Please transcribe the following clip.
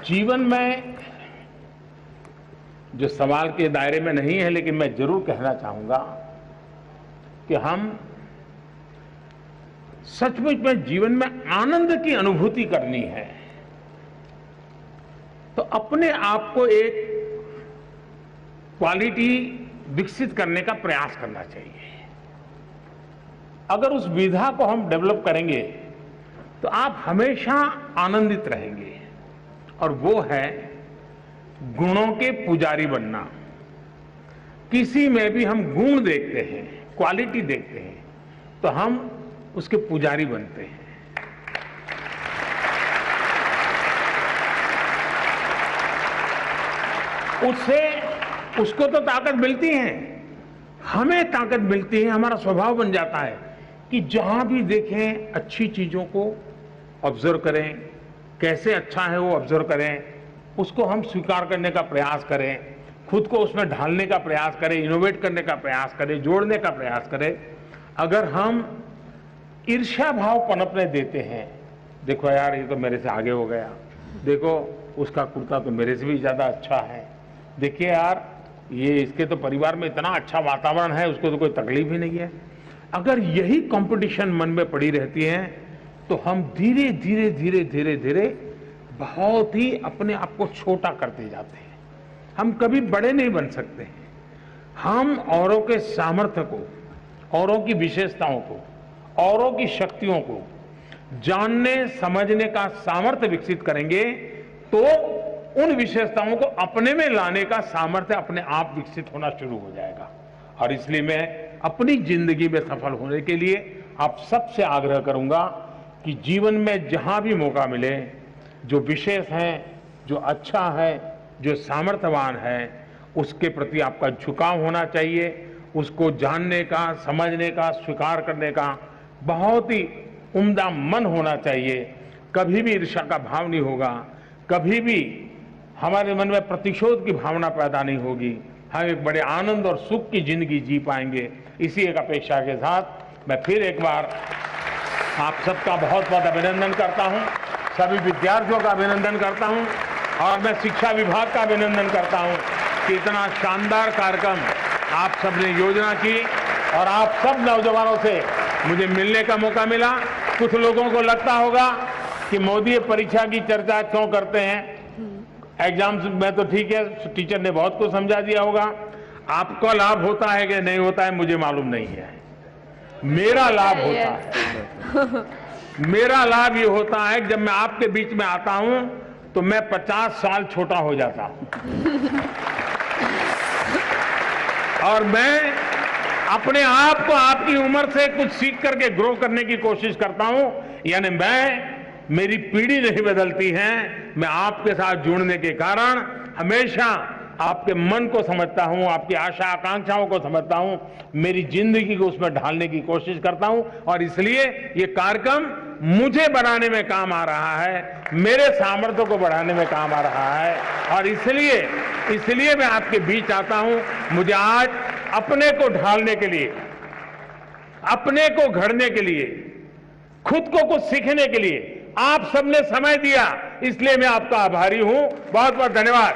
जीवन में जो सवाल के दायरे में नहीं है, लेकिन मैं जरूर कहना चाहूंगा कि हम सचमुच में जीवन में आनंद की अनुभूति करनी है तो अपने आप को एक क्वालिटी विकसित करने का प्रयास करना चाहिए। अगर उस विधा को हम डेवलप करेंगे तो आप हमेशा आनंदित रहेंगे, और वो है गुणों के पुजारी बनना। किसी में भी हम गुण देखते हैं, क्वालिटी देखते हैं, तो हम उसके पुजारी बनते हैं। उसको तो ताकत मिलती है, हमें ताकत मिलती है, हमारा स्वभाव बन जाता है कि जहां भी देखें अच्छी चीजों को ऑब्जर्व करें, कैसे अच्छा है वो ऑब्जर्व करें, उसको हम स्वीकार करने का प्रयास करें, खुद को उसमें ढालने का प्रयास करें, इनोवेट करने का प्रयास करें, जोड़ने का प्रयास करें। अगर हम ईर्ष्या भाव पनपने देते हैं, देखो यार ये तो मेरे से आगे हो गया, देखो उसका कुर्ता तो मेरे से भी ज्यादा अच्छा है, देखिए यार ये इसके तो परिवार में इतना अच्छा वातावरण है, उसको तो कोई तकलीफ ही नहीं है। अगर यही कंपटीशन मन में पड़ी रहती है तो हम धीरे धीरे धीरे धीरे धीरे बहुत ही अपने आप को छोटा करते जाते हैं। हम कभी बड़े नहीं बन सकते। हम औरों के सामर्थ्य को, औरों की विशेषताओं को, औरों की शक्तियों को जानने समझने का सामर्थ्य विकसित करेंगे तो उन विशेषताओं को अपने में लाने का सामर्थ्य अपने आप विकसित होना शुरू हो जाएगा। और इसलिए मैं अपनी जिंदगी में सफल होने के लिए आप सबसे आग्रह करूंगा कि जीवन में जहां भी मौका मिले, जो विशेष है, जो अच्छा है, जो सामर्थ्यवान है, उसके प्रति आपका झुकाव होना चाहिए। उसको जानने का, समझने का, स्वीकार करने का बहुत ही उम्दा मन होना चाहिए। कभी भी ईर्ष्या का भाव नहीं होगा, कभी भी हमारे मन में प्रतिशोध की भावना पैदा नहीं होगी। हम एक बड़े आनंद और सुख की जिंदगी जी पाएंगे। इसी एक अपेक्षा के साथ मैं फिर एक बार आप सबका बहुत बहुत अभिनंदन करता हूं, सभी विद्यार्थियों का अभिनंदन करता हूं, और मैं शिक्षा विभाग का अभिनंदन करता हूं कि इतना शानदार कार्यक्रम आप सबने योजना की और आप सब नौजवानों से मुझे मिलने का मौका मिला। कुछ लोगों को लगता होगा कि मोदी परीक्षा की चर्चा क्यों करते हैं, एग्जाम्स में तो ठीक है, टीचर ने बहुत कुछ समझा दिया होगा। आपका लाभ होता है कि नहीं होता है मुझे मालूम नहीं है, मेरा लाभ होता है। मेरा लाभ ये होता है कि जब मैं आपके बीच में आता हूं तो मैं 50 साल छोटा हो जाता हूं और मैं अपने आप को आपकी उम्र से कुछ सीख करके ग्रो करने की कोशिश करता हूं। यानी मेरी पीढ़ी नहीं बदलती है, मैं आपके साथ जुड़ने के कारण हमेशा आपके मन को समझता हूं, आपकी आशा आकांक्षाओं को समझता हूं, मेरी जिंदगी को उसमें ढालने की कोशिश करता हूं। और इसलिए ये कार्यक्रम मुझे बढ़ाने में काम आ रहा है, मेरे सामर्थ्य को बढ़ाने में काम आ रहा है। और इसलिए मैं आपके बीच आता हूं। मुझे आज अपने को ढालने के लिए, अपने को घड़ने के लिए, खुद को कुछ सीखने के लिए आप सबने समय दिया, इसलिए मैं आपका आभारी हूं। बहुत बहुत धन्यवाद।